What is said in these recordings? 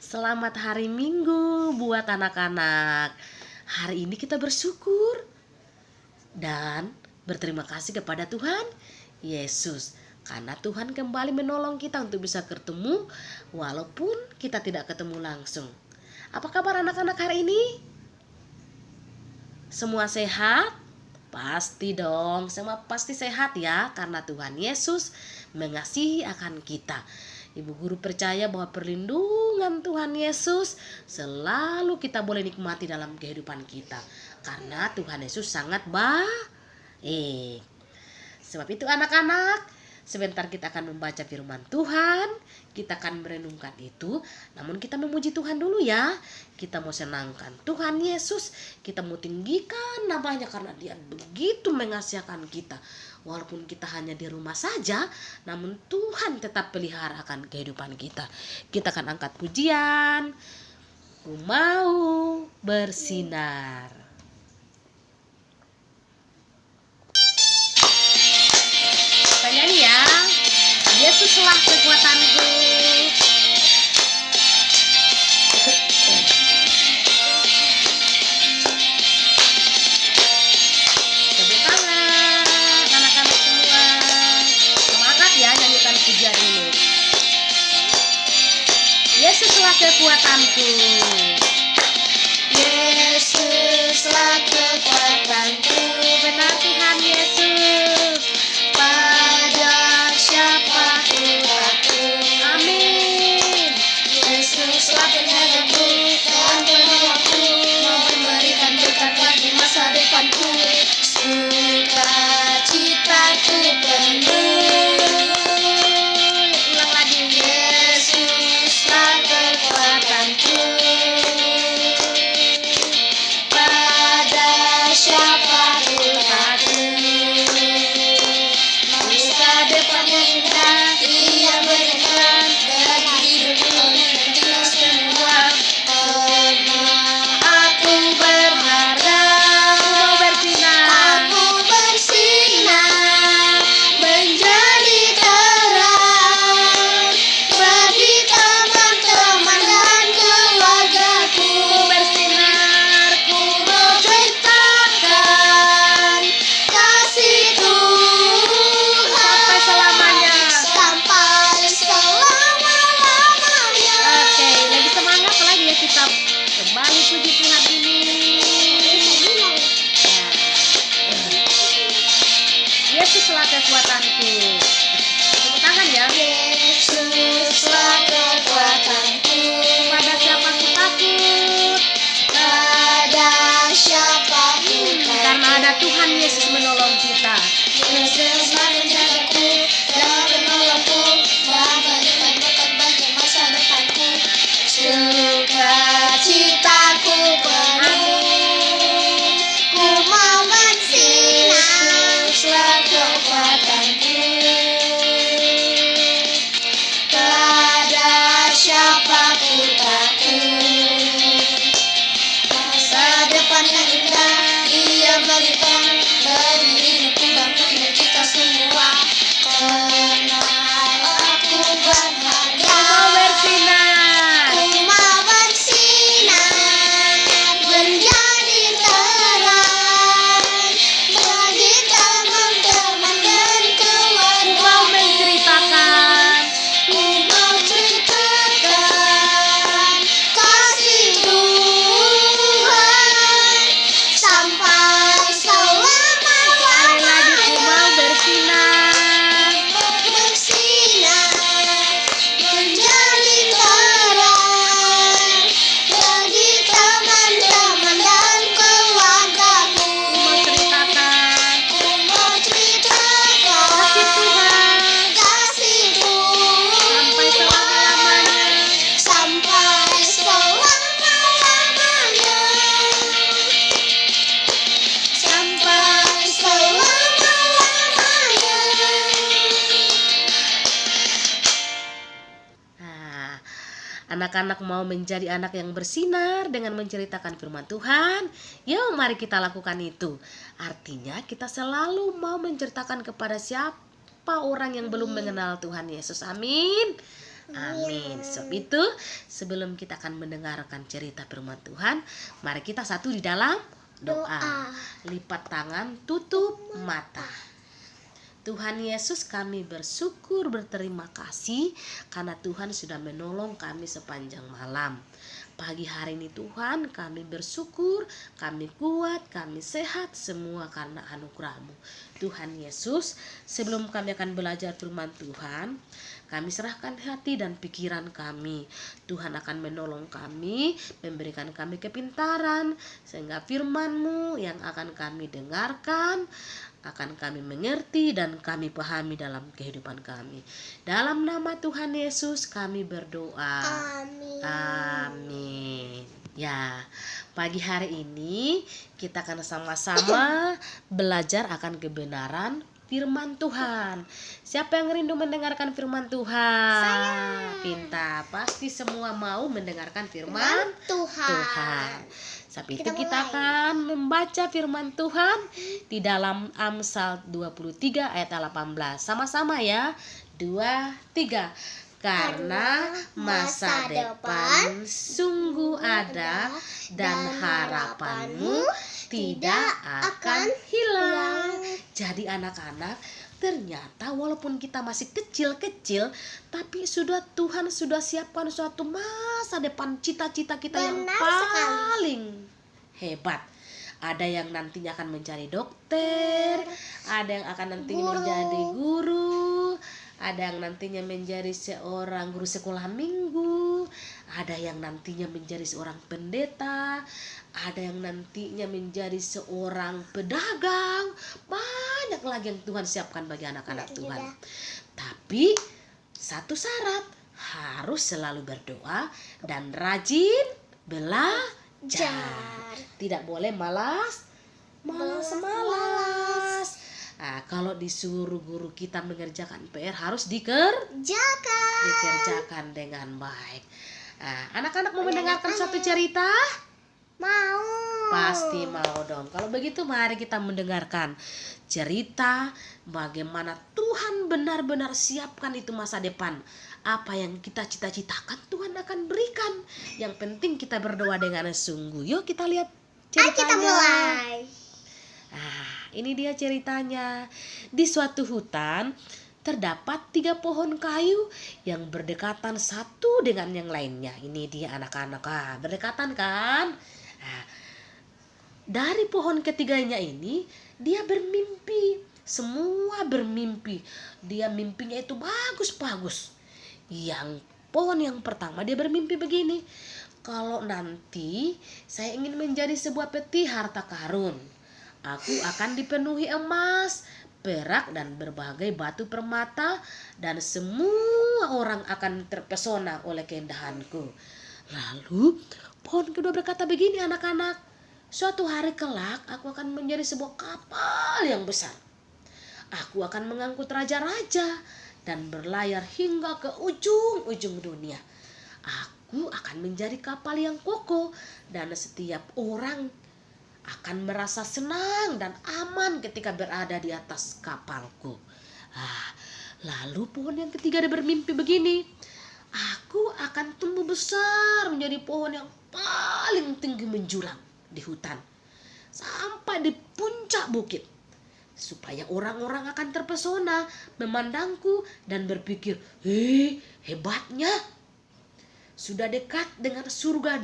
Selamat hari Minggu buat anak-anak. Hari ini kita bersyukur dan berterima kasih kepada Tuhan Yesus, karena Tuhan kembali menolong kita untuk bisa ketemu walaupun kita tidak ketemu langsung. Apa kabar anak-anak hari ini? Semua sehat? Pasti dong, semua pasti sehat ya, karena Tuhan Yesus mengasihi akan kita. Ibu guru percaya bahwa perlindungan Tuhan Yesus selalu kita boleh nikmati dalam kehidupan kita, karena Tuhan Yesus sangat baik. Sebab itu anak-anak, sebentar kita akan membaca firman Tuhan, kita akan merenungkan itu. Namun kita memuji Tuhan dulu ya. Kita mau senangkan Tuhan Yesus, kita mau tinggikan namanya karena Dia begitu mengasihakan kita. Walaupun kita hanya di rumah saja, namun Tuhan tetap pelihara akan kehidupan kita. Kita akan angkat pujian, Ku mau bersinar. Kita nyanyi ya. Yesuslah kekuatanku. Tepuk tangan anak-anak semua. Semangat ya nyanyikan pujian ini. Yesuslah kekuatanku. Yesuslah kekuatanku, Benar Tuhan Yesus. pada siapa ku takut. Amin. Yesuslah penjagaku dan penolongku, mau memberikan berkat bagi masa depanku. Sukacitaku penuh. Ulang lagi. Yesuslah kekuatanku, pada siapa ku takut. Masa depan yang indah Dia berikan bagi hidupku dan kita semua. Karena aku berharap Mau bersinar. aku bersinar menjadi terang bagi teman-teman dan keluargaku. Bersinar. Ku mau ceritakan kasih Tuhan Sampai selamanya. sampai selama-lamanya. Oke, lebih semangat lagi ya kita kembali puji Tuhan ini. Yesuslah kekuatanku. Tepuk tangan ya. Yesuslah kekuatanku, Pada siapa ku takut? pada siapa ku Karena ada takut. Tuhan Yesus menolong kita. Yesuslah penjagaku dan penolongku, memberikan berkat bagi masa depanku. Sukacitaku penuh, ku mau bersinar. Yesuslah kekuatanku, pada siapa ku takut. Masa depan yang indah Dia berikan bagi hidupku dan bagi kita semua. Karena aku berharga, Mau bersinar. ku mau bersinar menjadi terang bagi teman-teman dan keluarga. Mau menceritakan. Ku mau ceritakan kasih Tuhan sampai Sekali lagi ku mau selama-lamanya. bersinar. Bersinar menjadi terang bagi teman-teman dan keluargaku. Mau ceritakan Ku mau ceritakan kasih Tuhan kasih Tuhan sampai selama-lamanya. sampai selama-lamanya. Sampai selama-lamanya. Nah, anak-anak mau menjadi anak yang bersinar dengan menceritakan firman Tuhan. Yuk mari kita lakukan itu. Artinya kita selalu mau menceritakan kepada siapa orang yang belum mengenal Tuhan Yesus. Amin. Amin. Sebab itu, sebelum kita akan mendengarkan cerita firman Tuhan, mari kita satu di dalam doa. Lipat tangan, tutup mata. Tuhan Yesus, kami bersyukur, berterima kasih karena Tuhan sudah menolong kami sepanjang malam. Pagi hari ini Tuhan, kami bersyukur, kami kuat, kami sehat, semua karena anugerah-Mu. Tuhan Yesus, sebelum kami akan belajar firman Tuhan, kami serahkan hati dan pikiran kami. Tuhan akan menolong kami, memberikan kami kepintaran, sehingga firman-Mu yang akan kami dengarkan, akan kami mengerti dan kami pahami dalam kehidupan kami. Dalam nama Tuhan Yesus kami berdoa. Amin. Amin. Ya, pagi hari ini kita akan sama-sama belajar akan kebenaran firman Tuhan. Siapa yang rindu mendengarkan firman Tuhan? Saya. Pinta, pasti semua mau mendengarkan firman Tuhan. Sebab itu kita akan membaca firman Tuhan di dalam Amsal 23 ayat 18. Sama-sama ya. 2, 3. Karena masa depan sungguh ada dan harapanmu tidak akan hilang. Jadi anak-anak, ternyata walaupun kita masih kecil-kecil, tapi Tuhan sudah siapkan suatu masa depan, cita-cita kita yang Benar paling hebat. Ada yang nantinya akan menjadi dokter, ada yang akan nantinya menjadi guru, ada yang nantinya menjadi seorang guru sekolah minggu, ada yang nantinya menjadi seorang pendeta, ada yang nantinya menjadi seorang pedagang. Banyak lagi yang Tuhan siapkan bagi anak-anak Tuhan. Tapi satu syarat, harus selalu berdoa dan rajin belajar. Tidak boleh malas. Nah, kalau disuruh guru kita mengerjakan PR harus dikerjakan dengan baik. Nah, anak-anak mau mendengarkan suatu cerita? Mau. Pasti mau dong. Kalau begitu mari kita mendengarkan cerita bagaimana Tuhan benar-benar siapkan itu masa depan. Apa yang kita cita-citakan Tuhan akan berikan. Yang penting kita berdoa dengan sungguh. Yuk kita lihat ceritanya. Kita mulai. Ini dia ceritanya. Di suatu hutan terdapat 3 pohon kayu yang berdekatan satu dengan yang lainnya. Ini dia anak-anak. Berdekatan kan? Dari pohon ketiganya ini dia bermimpi. Semua bermimpi. Dia mimpinya itu bagus-bagus. Yang pohon yang pertama dia bermimpi begini. Kalau nanti saya ingin menjadi sebuah peti harta karun, aku akan dipenuhi emas, perak dan berbagai batu permata, dan semua orang akan terpesona oleh keindahanku. Lalu pohon kedua berkata begini anak-anak, suatu hari kelak aku akan menjadi sebuah kapal yang besar. Aku akan mengangkut raja-raja dan berlayar hingga ke ujung-ujung dunia. Aku akan menjadi kapal yang kokoh dan setiap orang akan merasa senang dan aman ketika berada di atas kapalku. Lalu pohon yang ketiga dia bermimpi begini. Aku akan tumbuh besar menjadi pohon yang paling tinggi menjulang di hutan sampai di puncak bukit, supaya orang-orang akan terpesona memandangku dan berpikir, hebatnya, sudah dekat dengan surga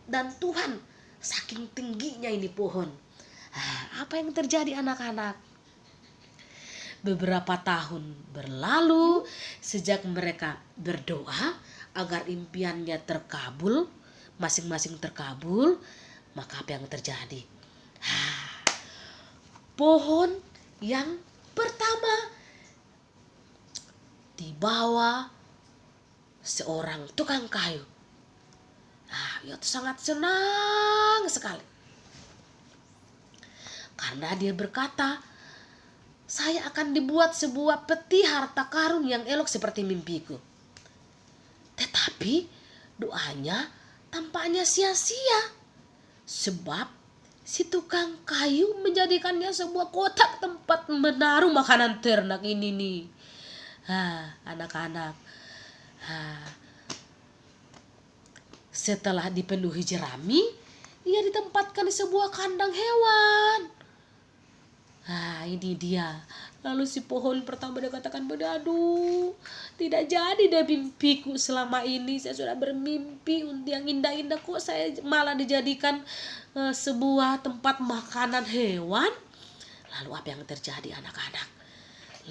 dan Tuhan, saking tingginya ini pohon. Apa yang terjadi anak-anak? Beberapa tahun berlalu sejak mereka berdoa agar impiannya terkabul, masing-masing terkabul, maka apa yang terjadi? Pohon yang pertama dibawa seorang tukang kayu. Ia sangat senang sekali. Karena dia berkata, saya akan dibuat sebuah peti harta karun yang elok seperti mimpiku. Tetapi doanya tampaknya sia-sia. Sebab si tukang kayu menjadikannya sebuah kotak tempat menaruh makanan ternak ini nih. Anak-anak. Ah, setelah dipenuhi jerami, ia ditempatkan di sebuah kandang hewan. Ini dia. Lalu si pohon pertama dia katakan, aduh, tidak jadi deh mimpiku selama ini. Saya sudah bermimpi untuk yang indah-indah, kok saya malah dijadikan sebuah tempat makanan hewan. Lalu apa yang terjadi anak-anak?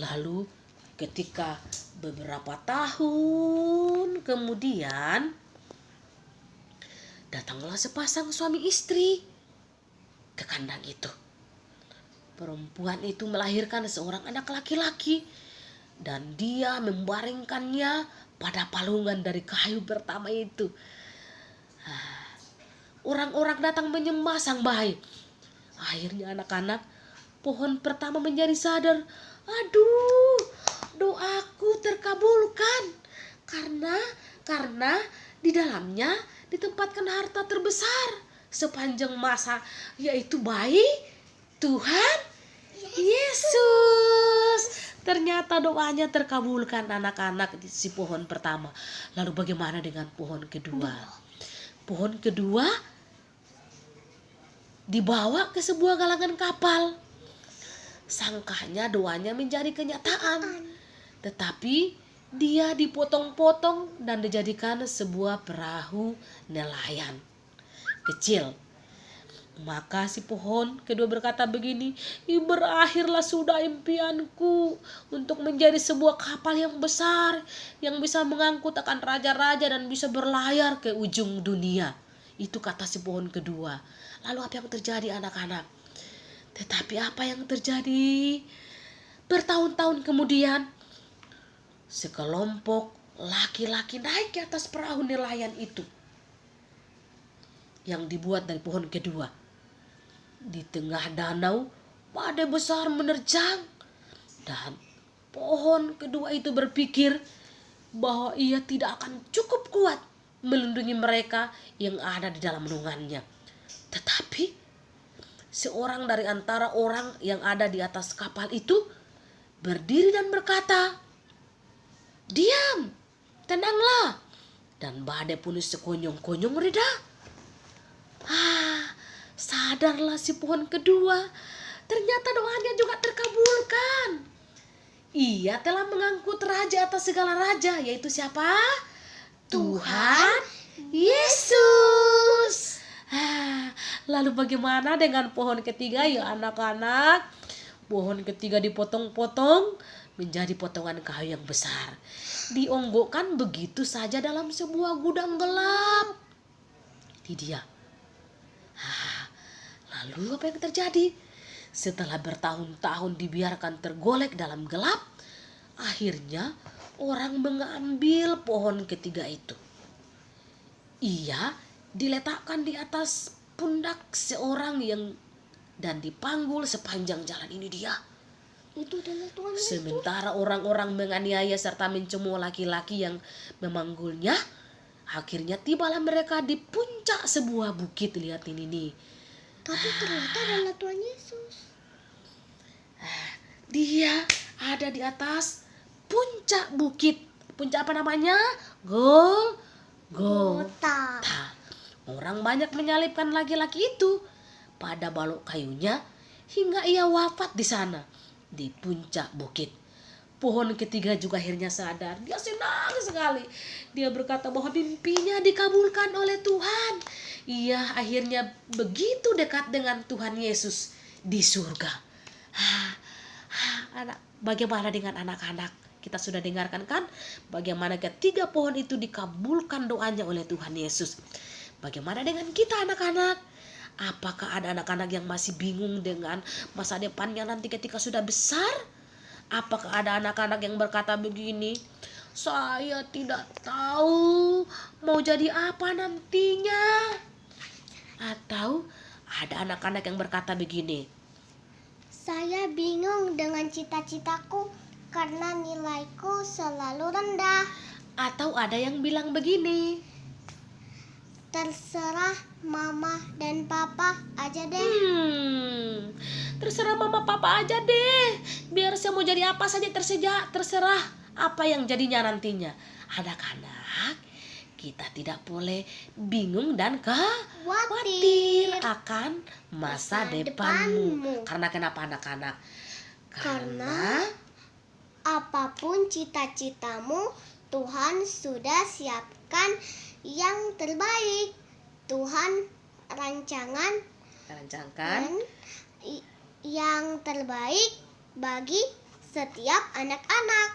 Lalu ketika beberapa tahun kemudian, datanglah sepasang suami istri ke kandang itu. Perempuan itu melahirkan seorang anak laki-laki dan dia membaringkannya pada palungan dari kayu pertama itu. Orang-orang datang menyembah sang bayi. Akhirnya anak-anak, pohon pertama menjadi sadar, aduh, doaku terkabulkan karena di dalamnya ditempatkan harta terbesar sepanjang masa, yaitu bayi Tuhan Yesus. Ternyata doanya terkabulkan anak-anak di si pohon pertama. Lalu bagaimana dengan pohon kedua? Pohon kedua dibawa ke sebuah galangan kapal. Sangkanya doanya menjadi kenyataan. Tetapi dia dipotong-potong dan dijadikan sebuah perahu nelayan kecil. Maka si pohon kedua berkata begini, berakhirlah sudah impianku untuk menjadi sebuah kapal yang besar, yang bisa mengangkut akan raja-raja dan bisa berlayar ke ujung dunia. Itu kata si pohon kedua. Lalu apa yang terjadi anak-anak? Tetapi apa yang terjadi? Bertahun-tahun kemudian, sekelompok laki-laki naik ke atas perahu nelayan itu yang dibuat dari pohon kedua. Di tengah danau, badai besar menerjang dan pohon kedua itu berpikir bahwa ia tidak akan cukup kuat melindungi mereka yang ada di dalam naungannya. Tetapi seorang dari antara orang yang ada di atas kapal itu berdiri dan berkata, "Diam, tenanglah." Dan badai pun sekonyong-konyong reda. Sadarlah si pohon kedua. Ternyata doanya juga terkabulkan. Ia telah mengangkut raja atas segala raja, yaitu siapa? Tuhan Yesus. Lalu bagaimana dengan pohon ketiga ya anak-anak? Pohon ketiga dipotong-potong menjadi potongan kayu yang besar. Dionggokkan begitu saja dalam sebuah gudang gelap. Ini dia. Lalu apa yang terjadi? Setelah bertahun-tahun dibiarkan tergolek dalam gelap, akhirnya orang mengambil pohon ketiga itu. Ia diletakkan di atas pundak seorang dan dipanggul sepanjang jalan. Ini dia. Itu adalah Tuhan Yesus. Sementara orang-orang menganiaya serta mencemooh laki-laki yang memanggulnya, akhirnya tibalah mereka di puncak sebuah bukit. Lihat ini nih. Tapi ternyata adalah Tuhan Yesus. Dia ada di atas puncak bukit. Puncak apa namanya? Golgota. Orang banyak menyalibkan laki-laki itu pada balok kayunya hingga ia wafat di sana, di puncak bukit. Pohon ketiga juga akhirnya sadar. Dia senang sekali. Dia berkata bahwa mimpinya dikabulkan oleh Tuhan. Ia akhirnya begitu dekat dengan Tuhan Yesus di surga. Bagaimana dengan anak-anak? Kita sudah dengarkan kan bagaimana ketiga pohon itu dikabulkan doanya oleh Tuhan Yesus. Bagaimana dengan kita anak-anak? Apakah ada anak-anak yang masih bingung dengan masa depannya nanti ketika sudah besar? Apakah ada anak-anak yang berkata begini, saya tidak tahu mau jadi apa nantinya? Atau ada anak-anak yang berkata begini, saya bingung dengan cita-citaku karena nilaiku selalu rendah. Atau ada yang bilang begini, terserah mama dan papa aja deh. Terserah mama papa aja deh. Biar saya mau jadi apa saja terserah. Apa yang jadinya nantinya? Anak-anak, kita tidak boleh bingung dan khawatir akan masa depanmu. Karena kenapa anak-anak? Karena apapun cita-citamu, Tuhan sudah siapkan yang terbaik. Tuhan rancangkan yang terbaik bagi setiap anak-anak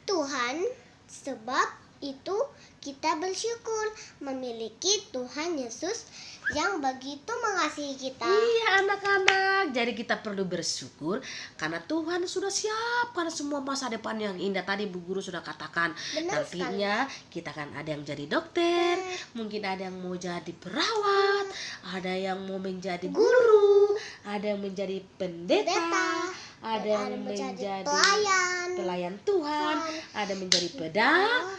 Tuhan. Sebab itu kita bersyukur memiliki Tuhan Yesus yang begitu mengasihi kita. Iya anak-anak, jadi kita perlu bersyukur karena Tuhan sudah siapkan semua masa depan yang indah. Tadi Bu Guru sudah katakan, Benar nantinya kita kan ada yang jadi dokter, mungkin ada yang mau jadi perawat, ada yang mau menjadi guru, ada yang menjadi pendeta, ada yang menjadi pelayan Tuhan, ada menjadi pedagang,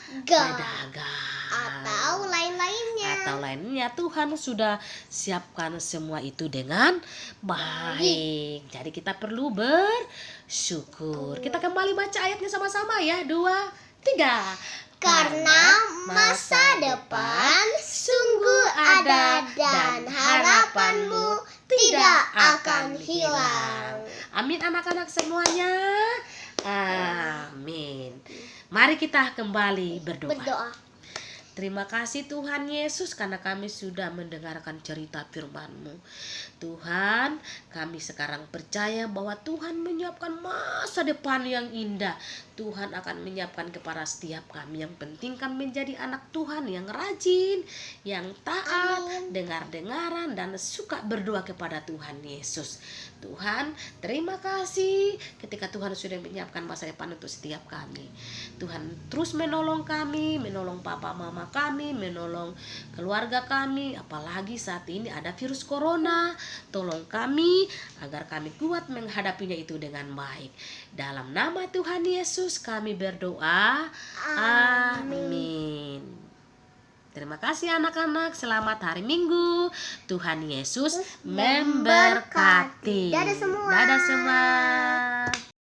atau lain-lainnya. Tuhan sudah siapkan semua itu dengan baik. Jadi kita perlu bersyukur. Kita kembali baca ayatnya sama-sama ya. 2, 3. Karena masa depan sungguh ada dan harapanmu tidak akan hilang. Amin anak-anak semuanya. Amin. Mari kita kembali berdoa. Terima kasih Tuhan Yesus karena kami sudah mendengarkan cerita firman-Mu. Tuhan, kami sekarang percaya bahwa Tuhan menyiapkan masa depan yang indah. Tuhan akan menyiapkan kepada setiap kami. Yang penting kami menjadi anak Tuhan yang rajin, yang taat, dengar-dengaran, dan suka berdoa kepada Tuhan Yesus. Tuhan, terima kasih ketika Tuhan sudah menyiapkan masa depan untuk setiap kami. Tuhan terus menolong kami, menolong papa mama kami, menolong keluarga kami, apalagi saat ini ada virus corona. Tolong kami agar kami kuat menghadapinya itu dengan baik. Dalam nama Tuhan Yesus kami berdoa. Amin. Terima kasih anak-anak. Selamat hari Minggu. Tuhan Yesus memberkati. Dadah semua. Dadah semua.